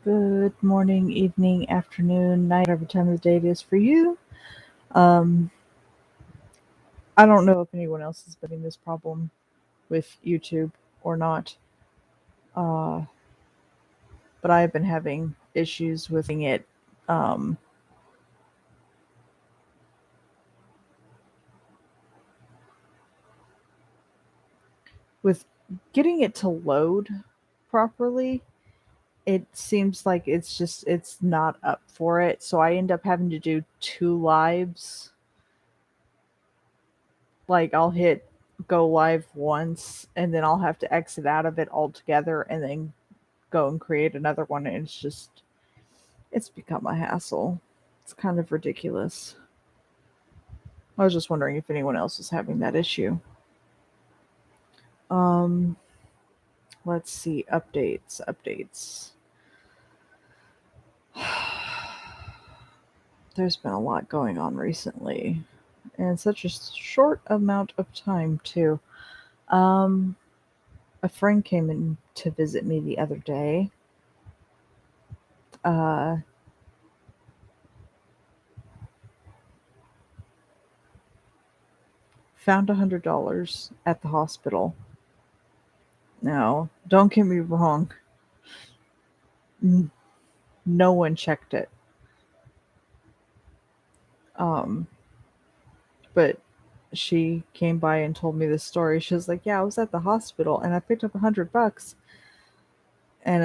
Good morning, evening, afternoon, night, whatever time of the day it is for you. Um, I don't know if anyone else has been having this problem with YouTube or not, uh, but I have been having issues with it. Um, with getting it to load properly. It seems like it's not up for it, so I end up having to do two lives. Like I'll hit go live once and then I'll have to exit out of it altogether and then go and create another one, and it's become a hassle. It's kind of ridiculous. I was just wondering if anyone else was having that issue. Um let's see, updates. There's been a lot going on recently and such a short amount of time too. Um a friend came in to visit me the other day. Uh Found $100 at the hospital. Now, don't get me wrong, n- no one checked it. Um, but she came by and told me this story. She was like, "Yeah, I was at the hospital and I picked up $100." And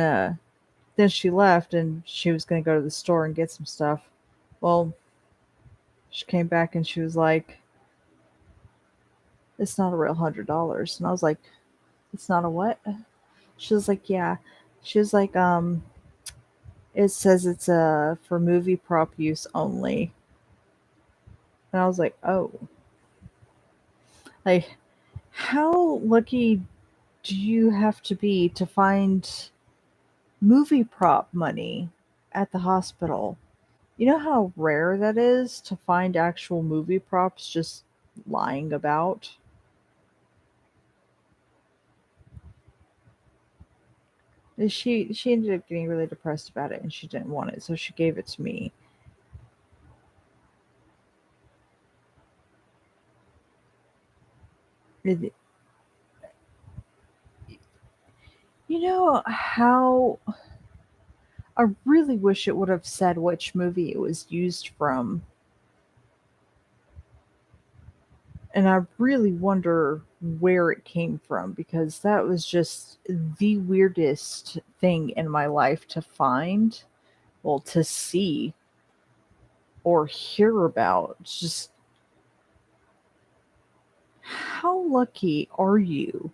then she left and she was gonna go to the store and get some stuff. Well, she came back and she was like, "It's not a real $100." And I was like, "It's not a what?" She was like, "Yeah." She was like, "It says it's for movie prop use only." And I was like, "Oh, like how lucky do you have to be to find movie prop money at the hospital?" You know how rare that is to find actual movie props just lying about? And she ended up getting really depressed about it and she didn't want it, so she gave it to me. It- You know how I really wish it would have said which movie it was used from. And I really wonder where it came from because that was just the weirdest thing in my life to find, well, to see or hear about. Just how lucky are you,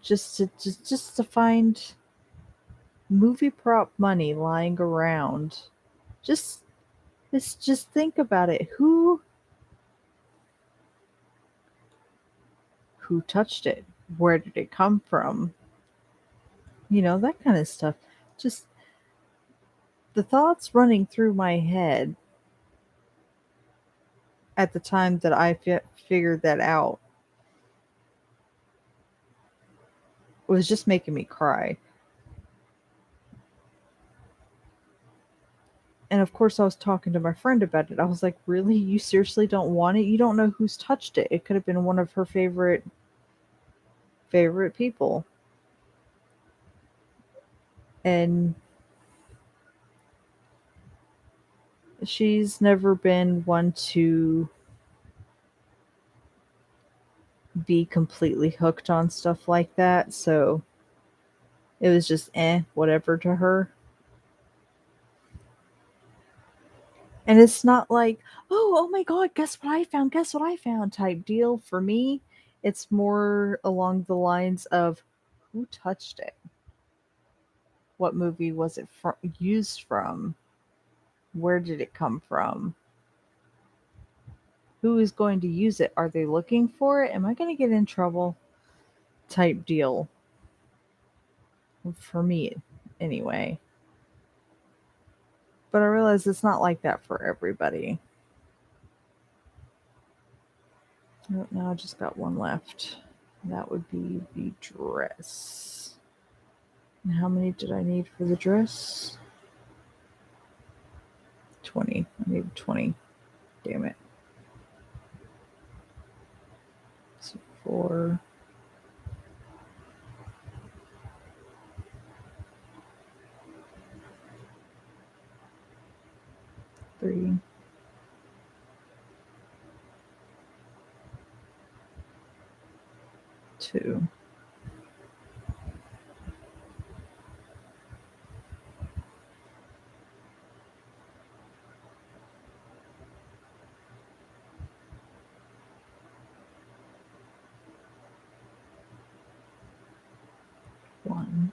just to find movie prop money lying around. Just just think about it. Who touched it? Where did it come from? That kind of stuff. Just the thoughts running through my head at the time that I figured that out was just making me cry. And of course, I was talking to my friend about it. I was like, "Really? You seriously don't want it? You don't know who's touched it. It could have been one of her favorite people." And she's never been one to be completely hooked on stuff like that. So it was just whatever to her. And it's not like, oh my God, guess what I found? Guess what I found type deal. For me, it's more along the lines of who touched it? What movie was it used from? Where did it come from? Who is going to use it? Are they looking for it? Am I going to get in trouble? Type deal. For me, anyway. But I realize it's not like that for everybody. Oh, now I just got one left. That would be the dress. And how many did I need for the dress? 20. I need 20. Damn it. So 4. 3. 2. 1.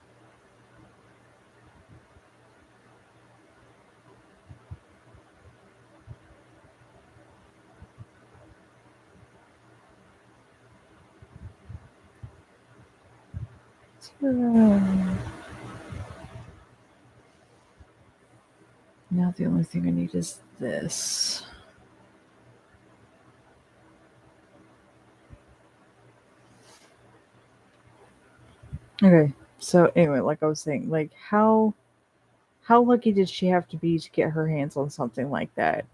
Now the only thing I need is this. Okay, so anyway, like I was saying, like how lucky did she have to be to get her hands on something like that?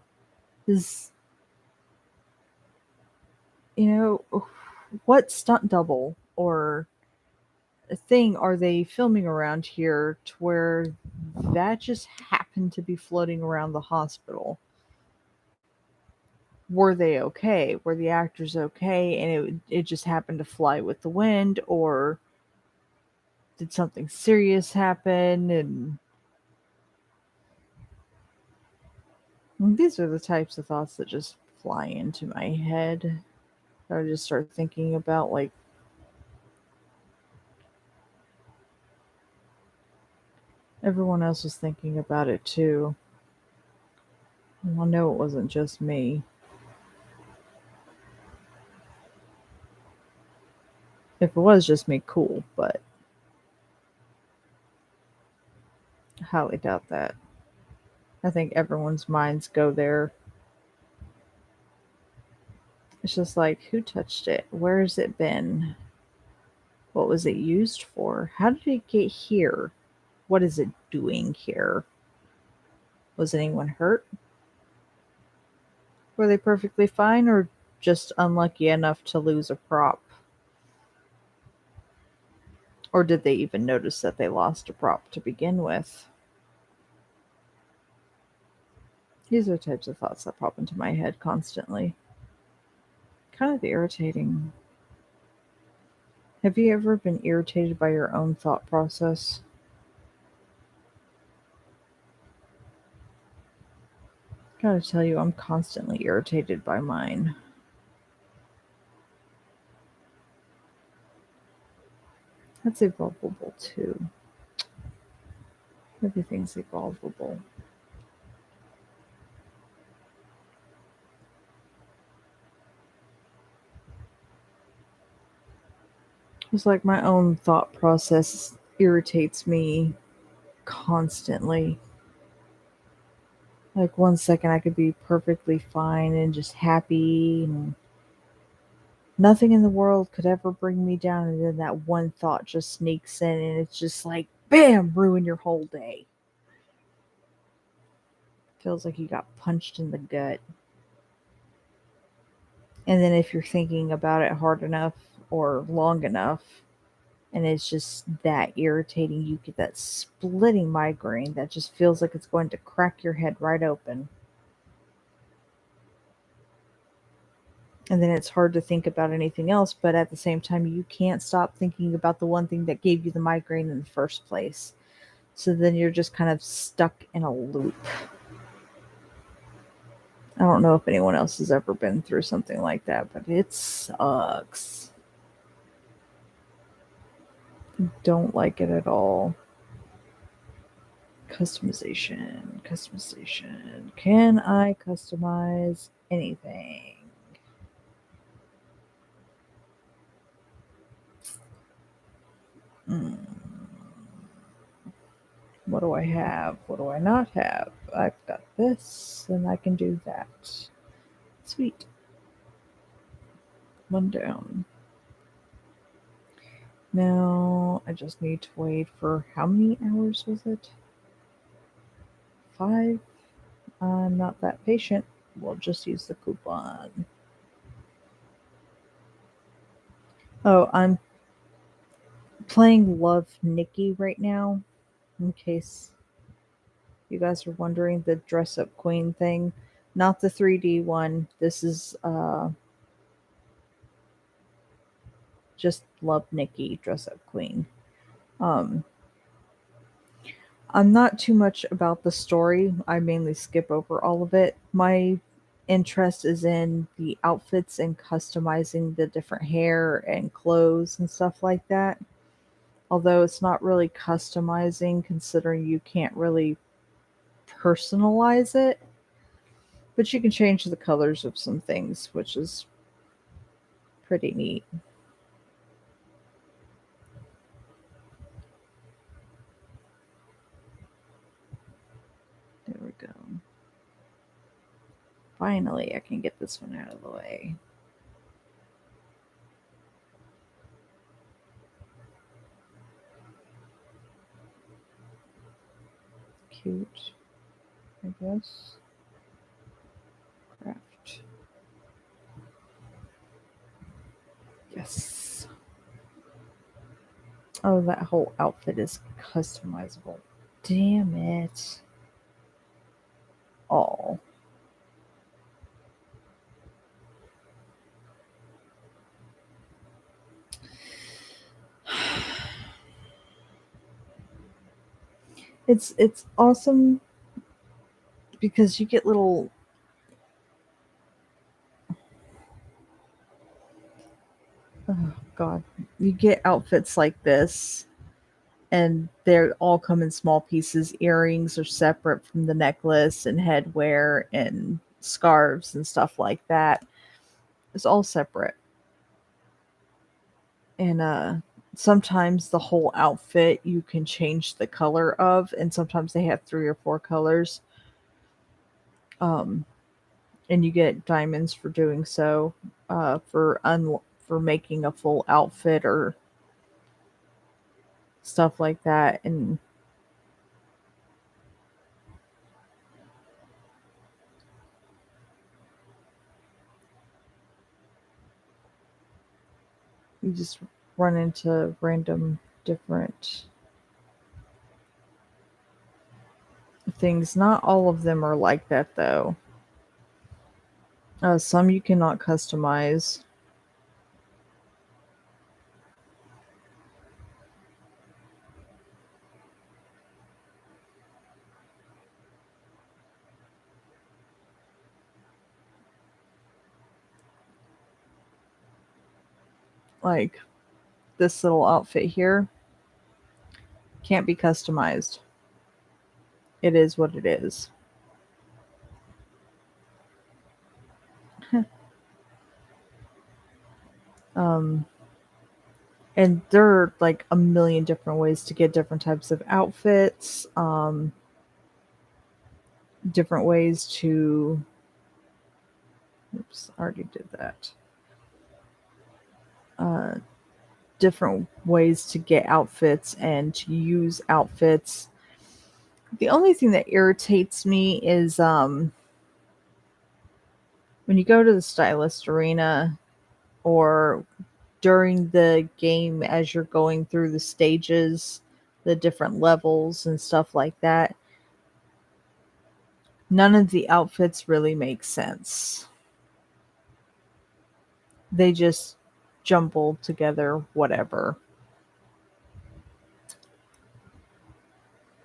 Is what stunt double or thing are they filming around here to where that just happened to be floating around the hospital? Were they okay? Were the actors okay? And it just happened to fly with the wind, or did something serious happen? And these are the types of thoughts that just fly into my head. I just start thinking about like everyone else was thinking about it too. I know it wasn't just me. If it was just me, cool, but I highly doubt that. I think everyone's minds go there. It's just like, who touched it? Where has it been? What was it used for? How did it get here? What is it doing here? Was anyone hurt? Were they perfectly fine or just unlucky enough to lose a prop? Or did they even notice that they lost a prop to begin with? These are types of thoughts that pop into my head constantly. Kind of irritating. Have you ever been irritated by your own thought process? Gotta tell you, I'm constantly irritated by mine. That's evolvable too. Everything's evolvable. It's like my own thought process irritates me constantly. Like 1 second I could be perfectly fine and just happy and nothing in the world could ever bring me down, and then that one thought just sneaks in and it's just like bam, ruin your whole day. Feels like you got punched in the gut. And then if you're thinking about it hard enough or long enough and it's just that irritating, you get that splitting migraine that just feels like it's going to crack your head right open. And then it's hard to think about anything else, but at the same time, you can't stop thinking about the one thing that gave you the migraine in the first place. So then you're just kind of stuck in a loop. I don't know if anyone else has ever been through something like that, but it sucks. Don't like it at all. Customization, customization. Can I customize anything? Hmm. What do I have? What do I not have? I've got this, and I can do that. Sweet. One down. Now I just need to wait for how many hours was it? 5? I'm not that patient. We'll just use the coupon. Oh, I'm playing Love Nikki right now, in case you guys are wondering, the dress up queen thing. Not the 3D one. This is just Love Nikki dress up queen. Um I'm not too much about the story. I mainly skip over all of it. My interest is in the outfits and customizing the different hair and clothes and stuff like that. Although it's not really customizing considering you can't really personalize it, but you can change the colors of some things, which is pretty neat. There we go. Finally, I can get this one out of the way. Cute, I guess. Craft. Yes. Oh, that whole outfit is customizable. Damn it. Oh. It's awesome because you get little, oh god, you get outfits like this and they're all come in small pieces. Earrings are separate from the necklace and headwear and scarves and stuff like that. It's all separate. And sometimes the whole outfit you can change the color of, and sometimes they have 3 or 4 colors. Um and you get diamonds for doing so, for making a full outfit or stuff like that. And you just run into random different things. Not all of them are like that though. Some you cannot customize. Like this little outfit here can't be customized. It is what it is. um and there are like a million different ways to get different types of outfits, different ways to, oops, I already did that. uh different ways to get outfits and to use outfits. The only thing that irritates me is when you go to the stylist arena or during the game as you're going through the stages, the different levels and stuff like that, none of the outfits really make sense. They just jumble together, whatever.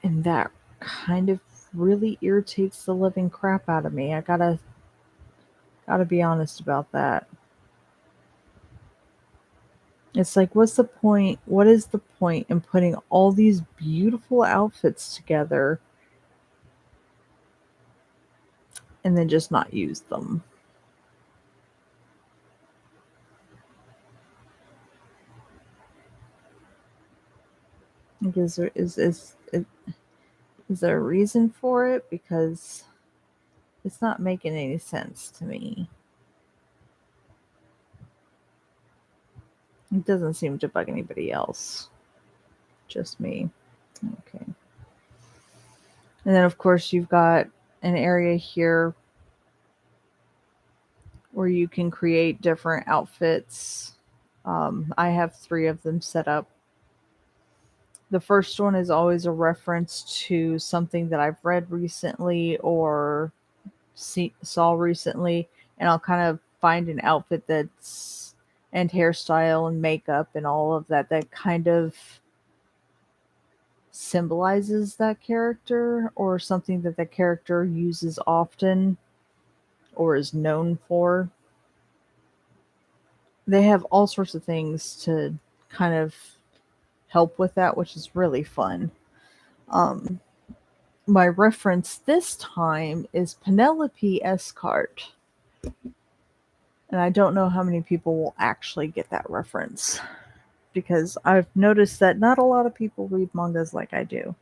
And that kind of really irritates the living crap out of me. I gotta be honest about that. It's like, what's the point? What is the point in putting all these beautiful outfits together and then just not use them? Like, is there a reason for it? Because it's not making any sense to me. It doesn't seem to bug anybody else. Just me. Okay. And then, of course, you've got an area here where you can create different outfits. I have 3 of them set up. The first one is always a reference to something that I've read recently or saw recently, and I'll kind of find an outfit that's and hairstyle and makeup and all of that that kind of symbolizes that character or something that the character uses often or is known for. They have all sorts of things to kind of help with that, which is really fun. Um, my reference this time is Penelope Escart, and I don't know how many people will actually get that reference because I've noticed that not a lot of people read mangas like I do.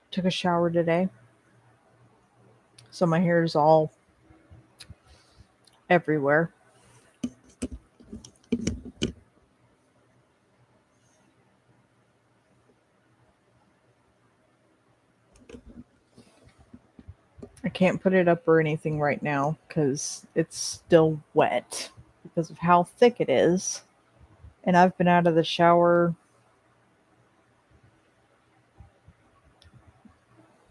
Took a shower today, so my hair is all everywhere. I can't put it up or anything right now because it's still wet because of how thick it is. And I've been out of the shower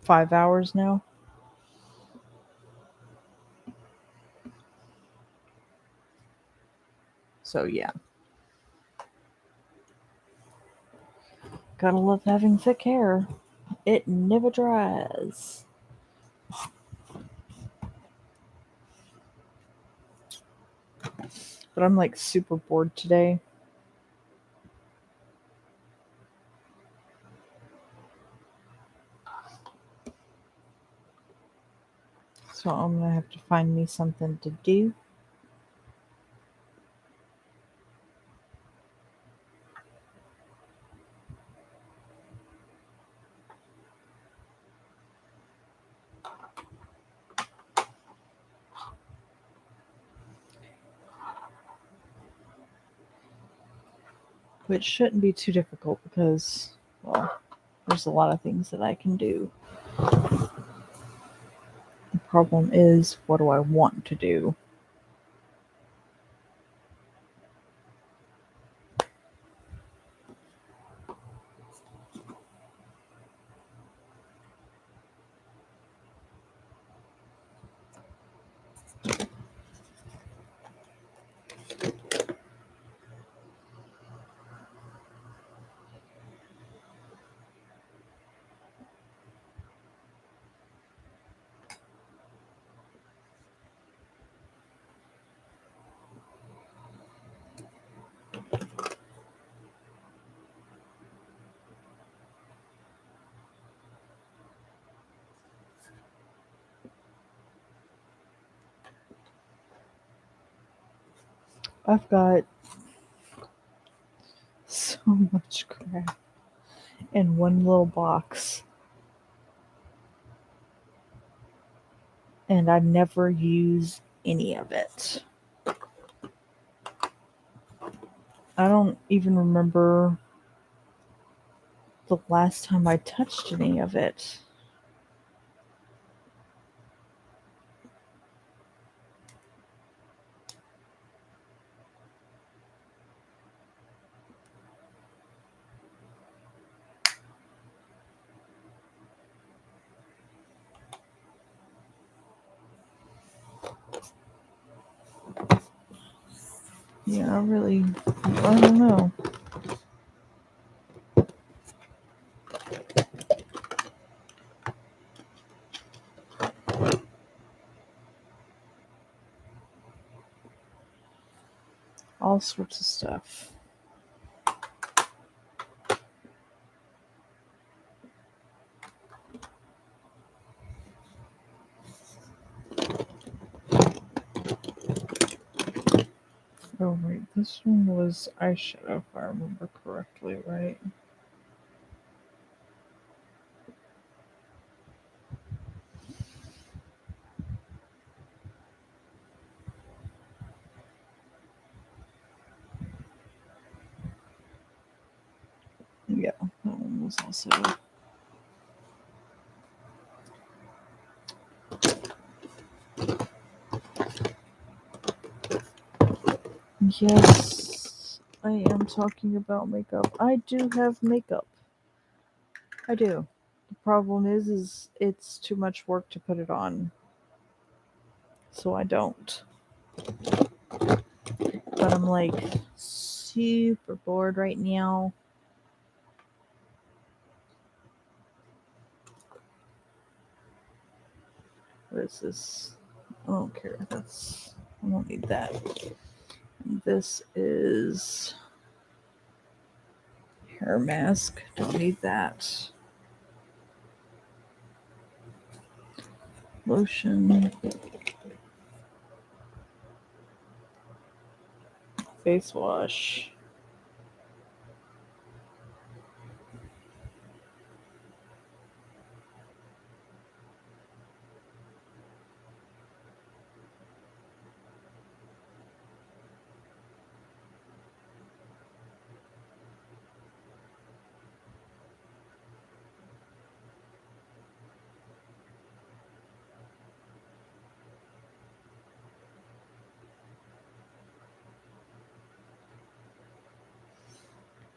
5 hours now. So, yeah. Gotta love having thick hair. It never dries. But I'm like super bored today. So I'm gonna have to find me something to do. Which shouldn't be too difficult because, well, there's a lot of things that I can do. The problem is, what do I want to do? I've got so much crap in one little box, and I never use any of it. I don't even remember the last time I touched any of it. Yeah, I don't know. All sorts of stuff. Oh, wait, this one was eyeshadow, if I remember correctly, right? was also yes, I am talking about makeup. I do have makeup. I do. The problem is it's too much work to put it on. So I don't. But I'm like super bored right now. What is this? I don't care. I don't need that. This is hair mask. Don't need that. Lotion. Face wash.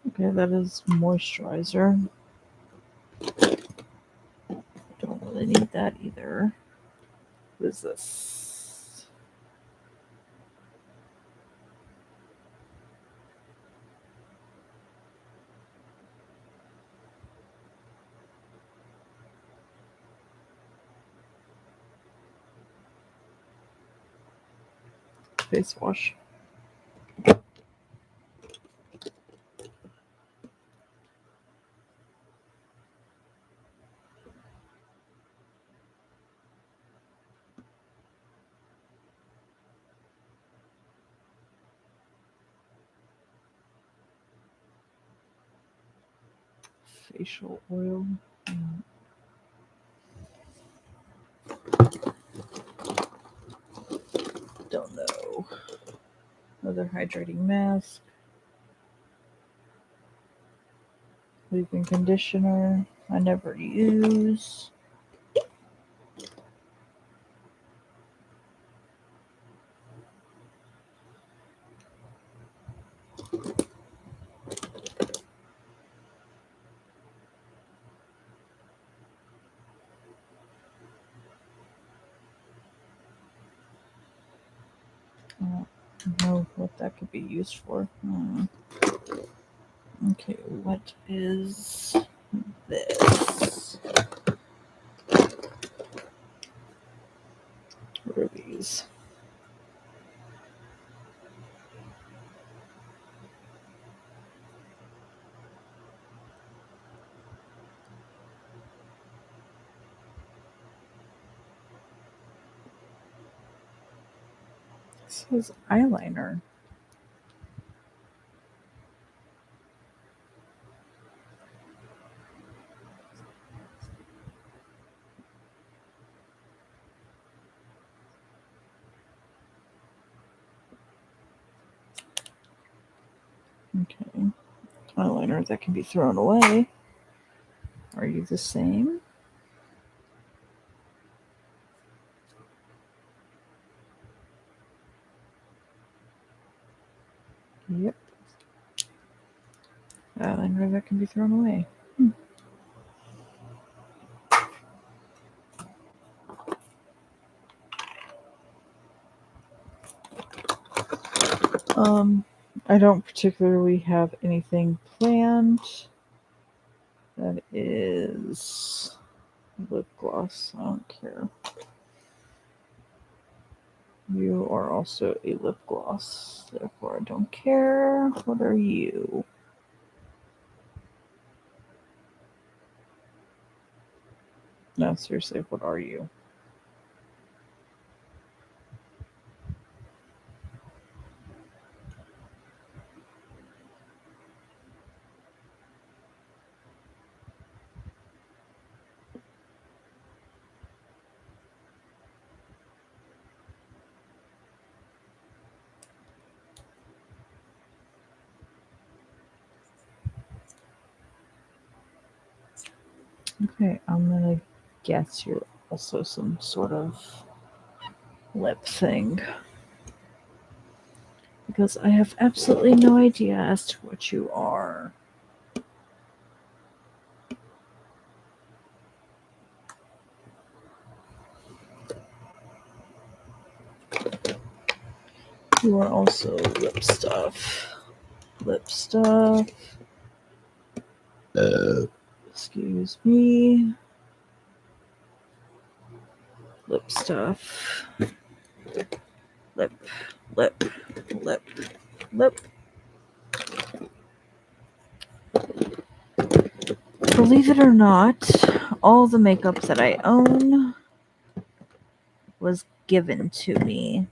Okay, that is moisturizer. Don't really need that either. What is this? Face wash. Facial oil. Don't know. Another hydrating mask. Leave-in conditioner. I never use. I don't know what that could be used for. Okay, what is this? What are these? This is eyeliner. Okay. Eyeliner that can be thrown away. Are you the same? Yep. Eyeliner that can be thrown away. I don't particularly have anything planned. That is lip gloss. I don't care. You are also a lip gloss, therefore I don't care. What are you? No, seriously, what are you? Okay, I'm gonna guess you're also some sort of lip thing. Because I have absolutely no idea as to what you are. You are also lip stuff. Lip stuff. Excuse me. Lip stuff. Lip, lip, lip, lip. Believe it or not, all the makeup that I own was given to me.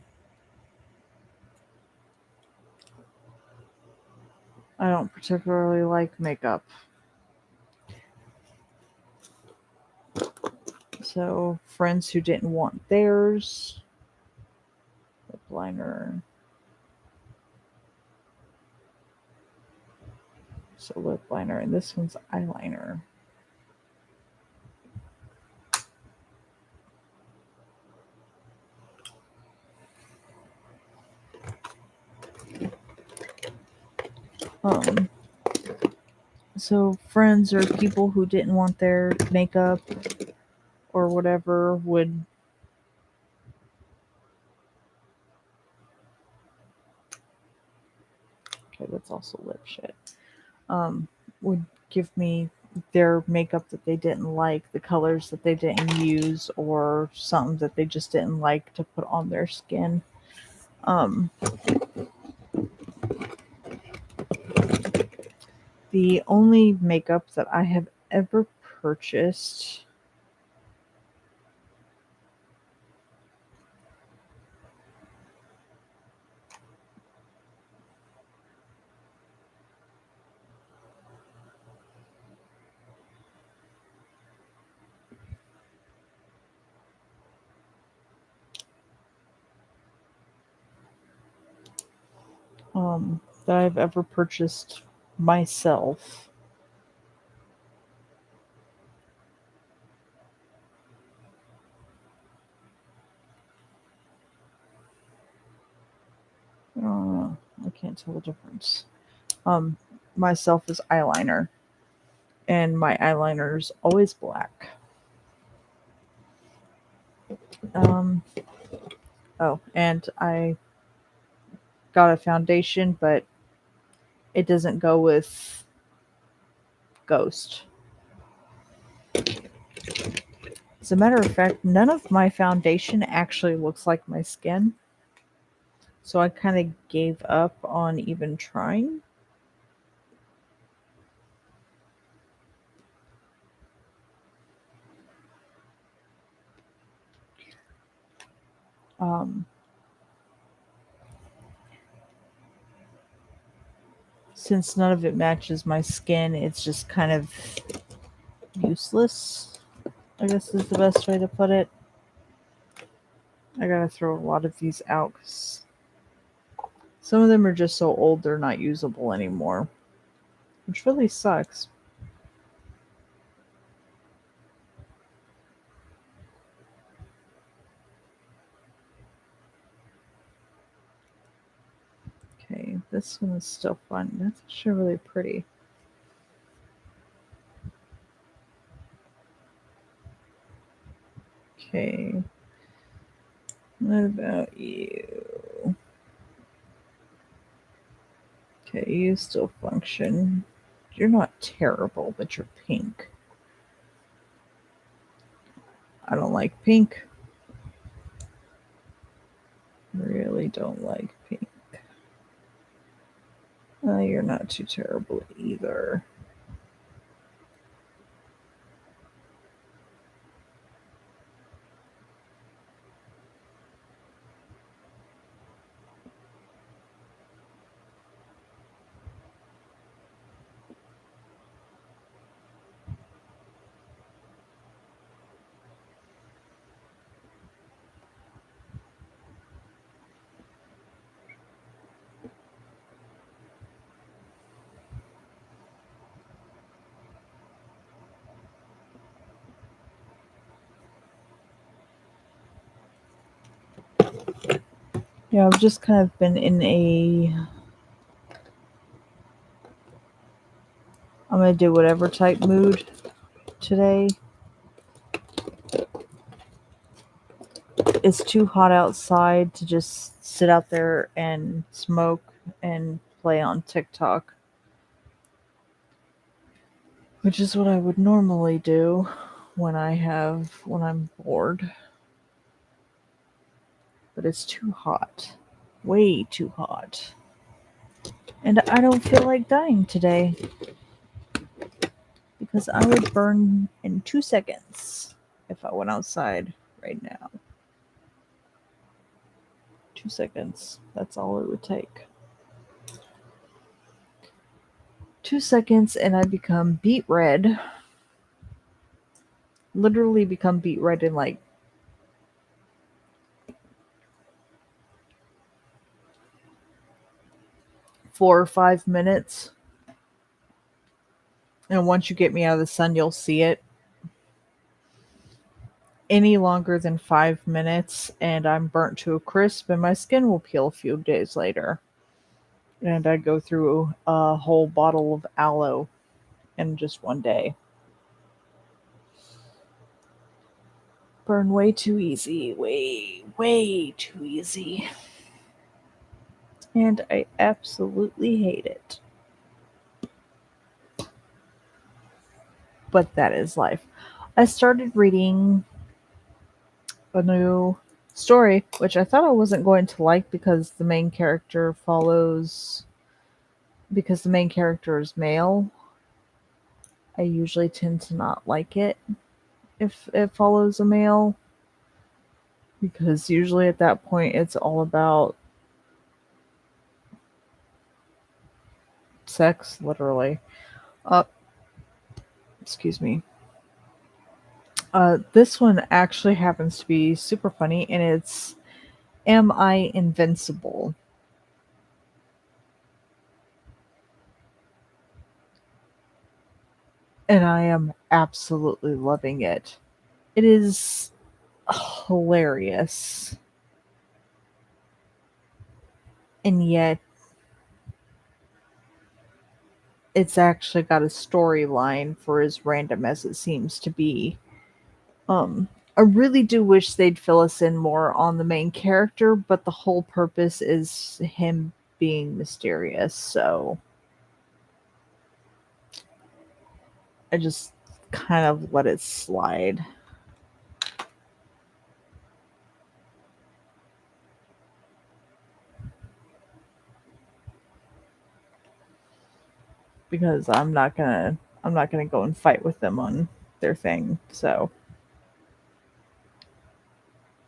I don't particularly like makeup. So, friends who didn't want theirs, lip liner. So, lip liner, and this one's eyeliner. So friends or people who didn't want their makeup or whatever would okay, that's also lip shit. Would give me their makeup that they didn't like, the colors that they didn't use, or something that they just didn't like to put on their skin. The only makeup that I have ever purchased that I've ever purchased myself. I can't tell the difference. Myself is eyeliner, and my eyeliner is always black. Um, oh, and I got a foundation, but it doesn't go with Ghost. As a matter of fact, none of my foundation actually looks like my skin, so I kind of gave up on even trying. Um, since none of it matches my skin, it's just kind of useless, I guess is the best way to put it. I gotta throw a lot of these out because some of them are just so old they're not usable anymore, which really sucks. Okay, this one is still fun. That's actually really pretty. Okay, what about you? Okay, you still function. You're not terrible, but you're pink. I don't like pink. Really don't like pink. You're not too terrible either. Yeah, I've just kind of been in a I'm gonna do whatever type mood today. It's too hot outside to just sit out there and smoke and play on TikTok, which is what I would normally do when I'm bored. But it's too hot. Way too hot. And I don't feel like dying today because I would burn in 2 seconds if I went outside right now. 2 seconds. That's all it would take. 2 seconds and I become beet red. Literally become beet red in like 4 or 5 minutes. And once you get me out of the sun, you'll see it. Any longer than 5 minutes, and I'm burnt to a crisp, and my skin will peel a few days later. And I go through a whole bottle of aloe in just one day. Burn way too easy. Way too easy. And I absolutely hate it. But that is life. I started reading a new story, which I thought I wasn't going to like because the main character is male. I usually tend to not like it if it follows a male because usually at that point it's all about sex, literally. Uh, excuse me. This one actually happens to be super funny, and it's Am I Invincible? And I am absolutely loving it. It is hilarious, and yet it's actually got a storyline for as random as it seems to be. I really do wish they'd fill us in more on the main character, but the whole purpose is him being mysterious, so I just kind of let it slide. Because I'm not gonna go and fight with them on their thing, so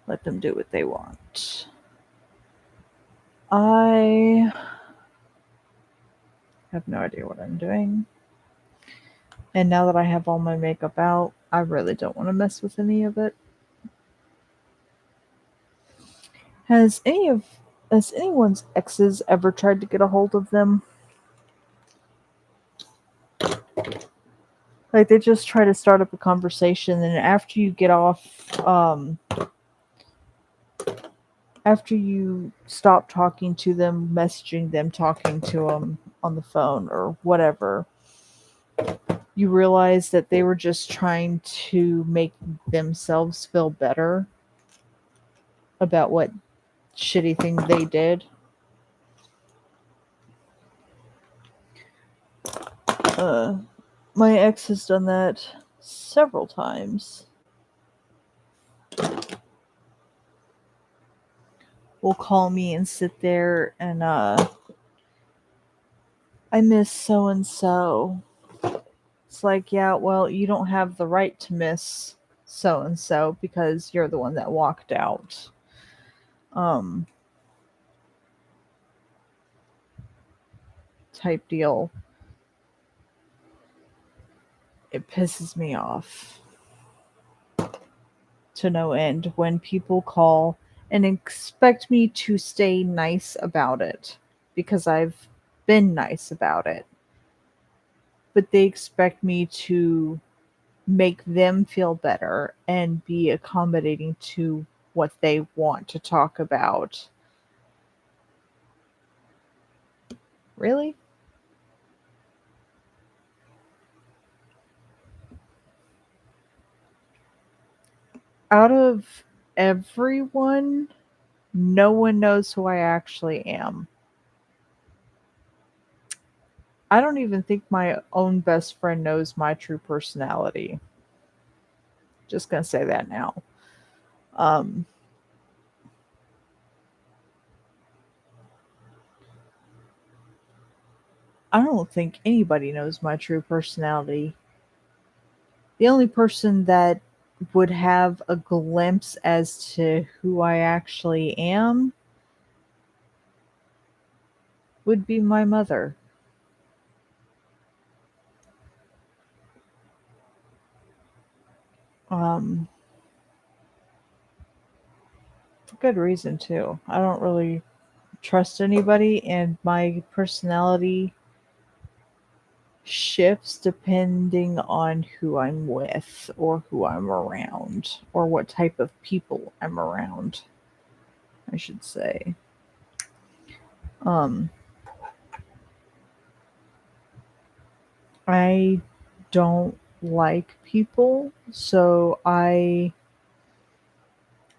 let them do what they want. I have no idea what I'm doing. And now that I have all my makeup out, I really don't want to mess with any of it. Has any of has anyone's exes ever tried to get a hold of them? Like they just try to start up a conversation, and after you stop talking to them, messaging them, talking to them on the phone or whatever, you realize that they were just trying to make themselves feel better about what shitty thing they did. Uh, my ex has done that several times. Will call me and sit there and I miss so and so. It's like, yeah, well, you don't have the right to miss so and so because you're the one that walked out. Um, type deal. It pisses me off to no end when people call and expect me to stay nice about it because I've been nice about it. But they expect me to make them feel better and be accommodating to what they want to talk about. Really? Out of everyone, no one knows who I actually am. I don't even think my own best friend knows my true personality. Just gonna say that now. Um, I don't think anybody knows my true personality. The only person that would have a glimpse as to who I actually am would be my mother. Um, for good reason too. I don't really trust anybody, and my personality shifts depending on who I'm with or who I'm around or what type of people I'm around, I should say. Um, I don't like people, so I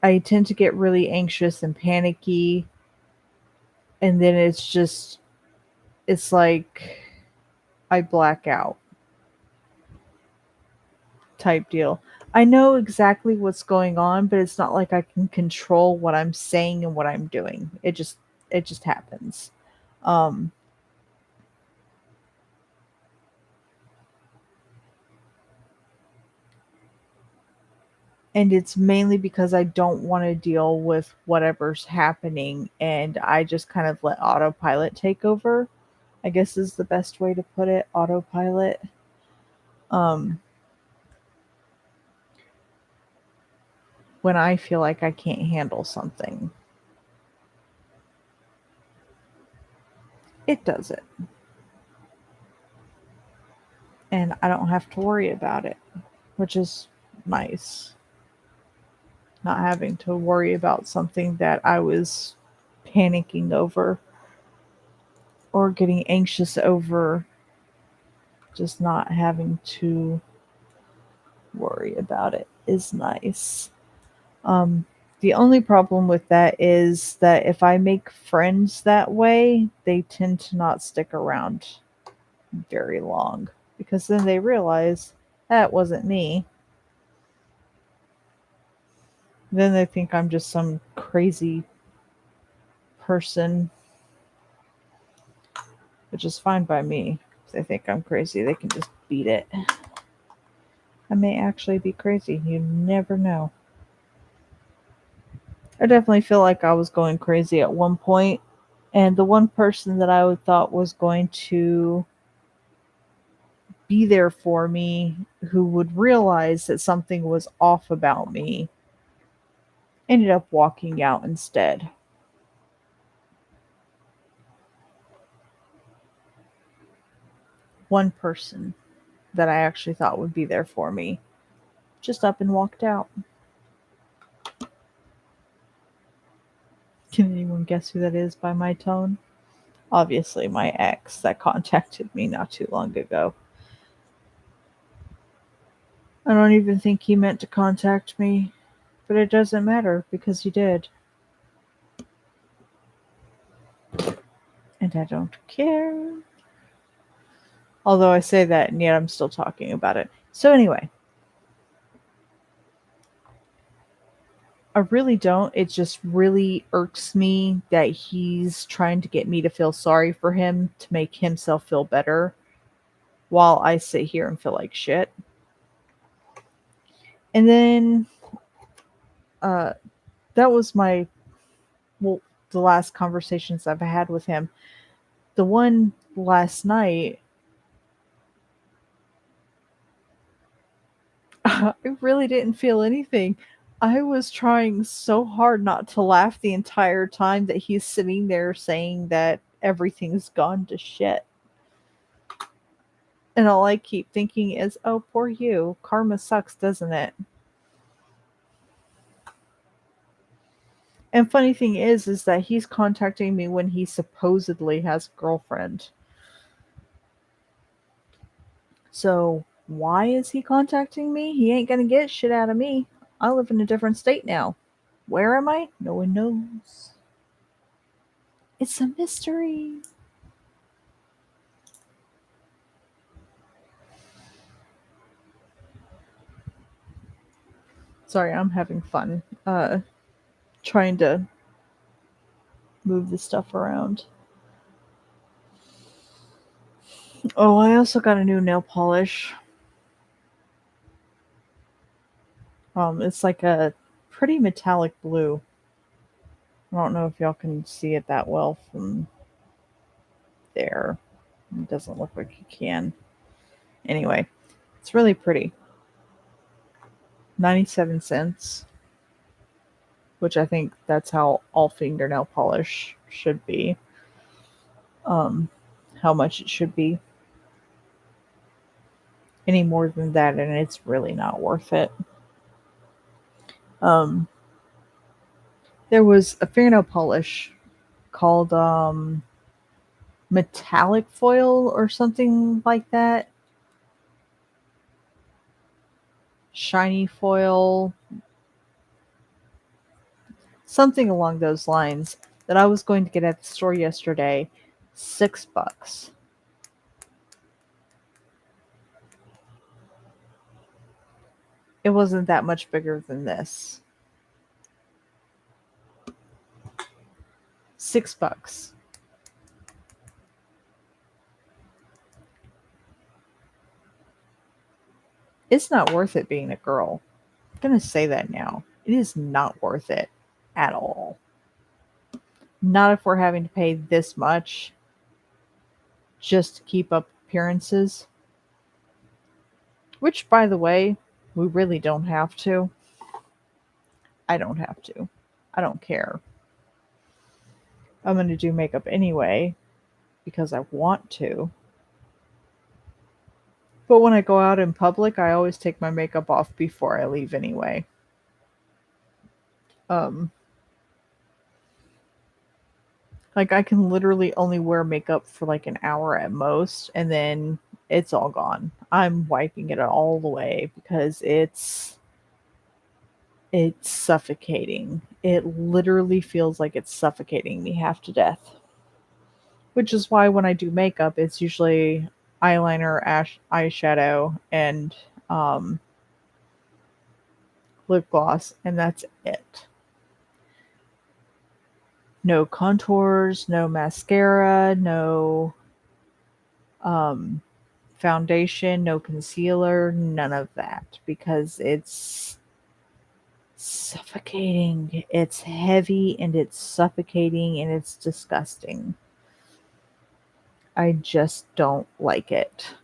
tend to get really anxious and panicky, and then it's like I black out type deal. I know exactly what's going on, but it's not like I can control what I'm saying and what I'm doing. It just happens. Um and it's mainly because I don't want to deal with whatever's happening and I just kind of let autopilot take over. I guess is the best way to put it, autopilot. Um when I feel like I can't handle something, it does it. And I don't have to worry about it, which is nice. Not having to worry about something that I was panicking over or getting anxious over, just not having to worry about it is nice. Um, the only problem with that is that if I make friends that way, they tend to not stick around very long because then they realize that wasn't me. Then they think I'm just some crazy person, which is fine by me. If they think I'm crazy, they can just beat it. I may actually be crazy. You never know. I definitely feel like I was going crazy at one point, and the one person that I would thought was going to be there for me, who would realize that something was off about me, ended up walking out instead. One person that I actually thought would be there for me just up and walked out. Can anyone guess who that is by my tone? Obviously, my ex that contacted me not too long ago. I don't even think he meant to contact me, but it doesn't matter because he did. And I don't care. Although I say that and yet I'm still talking about it. So, anyway, I really don't. It just really irks me that he's trying to get me to feel sorry for him to make himself feel better while I sit here and feel like shit. And then uh, that was well, the last conversations I've had with him. The one last night, I really didn't feel anything. I was trying so hard not to laugh the entire time that he's sitting there saying that everything's gone to shit. And all I keep thinking is, oh, poor you. Karma sucks, doesn't it? And funny thing is that he's contacting me when he supposedly has a girlfriend. So why is he contacting me? He ain't gonna get shit out of me. I live in a different state now. Where am I? No one knows. It's a mystery. Sorry, I'm having fun. Trying to move the stuff around. Oh, I also got a new nail polish. It's like a pretty metallic blue. I don't know if y'all can see it that well from there. It doesn't look like you can. Anyway, it's really pretty. 97 cents, which I think that's how all fingernail polish should be. Um, how much it should be. Any more than that, and it's really not worth it. Um, there was a fingernail polish called metallic foil or something like that. Shiny foil, something along those lines that I was going to get at the store yesterday. $6. It wasn't that much bigger than this. $6. It's not worth it being a girl. I'm gonna say that now. It is not worth it at all. Not if we're having to pay this much just to keep up appearances. Which, by the way, we really don't have to. I don't have to. I don't care. I'm going to do makeup anyway because I want to. But when I go out in public, I always take my makeup off before I leave anyway. Um, like I can literally only wear makeup for like an hour at most, and then it's all gone. I'm wiping it all away because it's suffocating. It literally feels like it's suffocating me half to death. Which is why when I do makeup, it's usually eyeliner, eyeshadow, and um, lip gloss, and that's it. No contours, no mascara, no um, foundation, no concealer, none of that because it's suffocating. It's heavy and it's suffocating and it's disgusting. I just don't like it.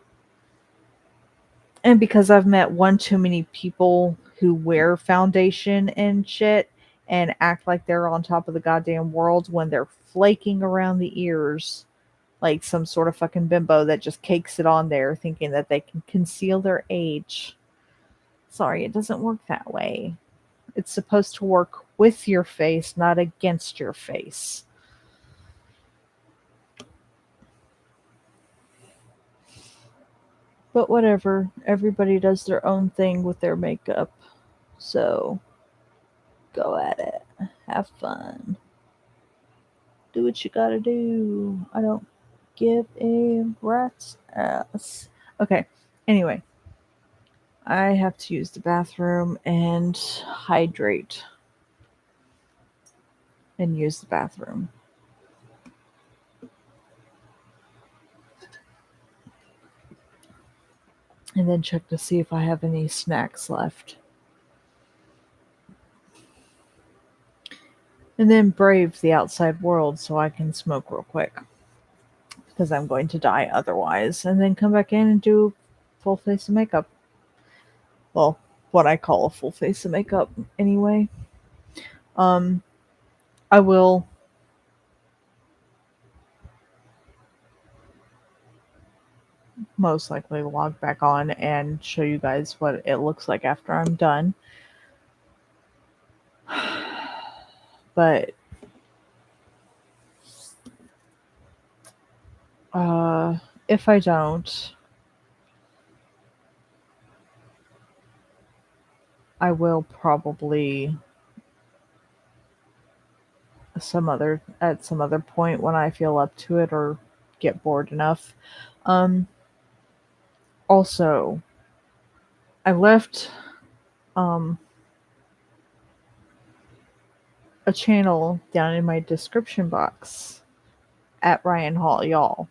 And because I've met one too many people who wear foundation and shit and act like they're on top of the goddamn world when they're flaking around the ears like some sort of fucking bimbo that just cakes it on there thinking that they can conceal their age. Sorry, it doesn't work that way. It's supposed to work with your face, not against your face. But whatever, everybody does their own thing with their makeup. So go at it. Have fun. Do what you gotta do. I don't give a rat's ass. Okay, anyway, I have to use the bathroom and hydrate and use the bathroom. And then check to see if I have any snacks left. And then brave the outside world so I can smoke real quick. Because I'm going to die otherwise. And then come back in and do full face of makeup. Well, what I call a full face of makeup anyway. Um, I will most likely log back on and show you guys what it looks like after I'm done. But if I don't, I will probably at some other point when I feel up to it or get bored enough. Um, Also, I left um, a channel down in my description box at Ryan Hall, y'all.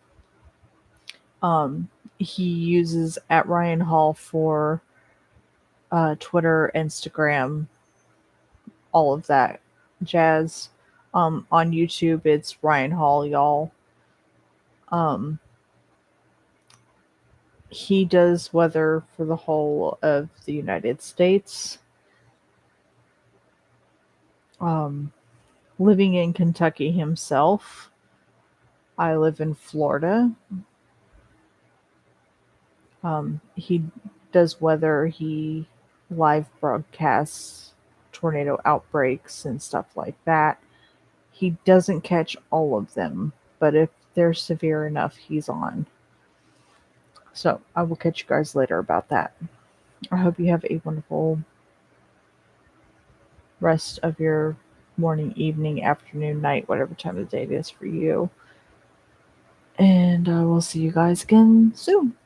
He uses at Ryan Hall for Twitter, Instagram, all of that jazz. On YouTube, it's Ryan Hall, y'all. Um, he does weather for the whole of the United States. Um, Living in Kentucky himself, I live in Florida. He does weather, he live broadcasts tornado outbreaks and stuff like that. He doesn't catch all of them, but if they're severe enough, he's on. So I will catch you guys later about that. I hope you have a wonderful rest of your morning, evening, afternoon, night, whatever time of the day it is for you. And I will see you guys again soon.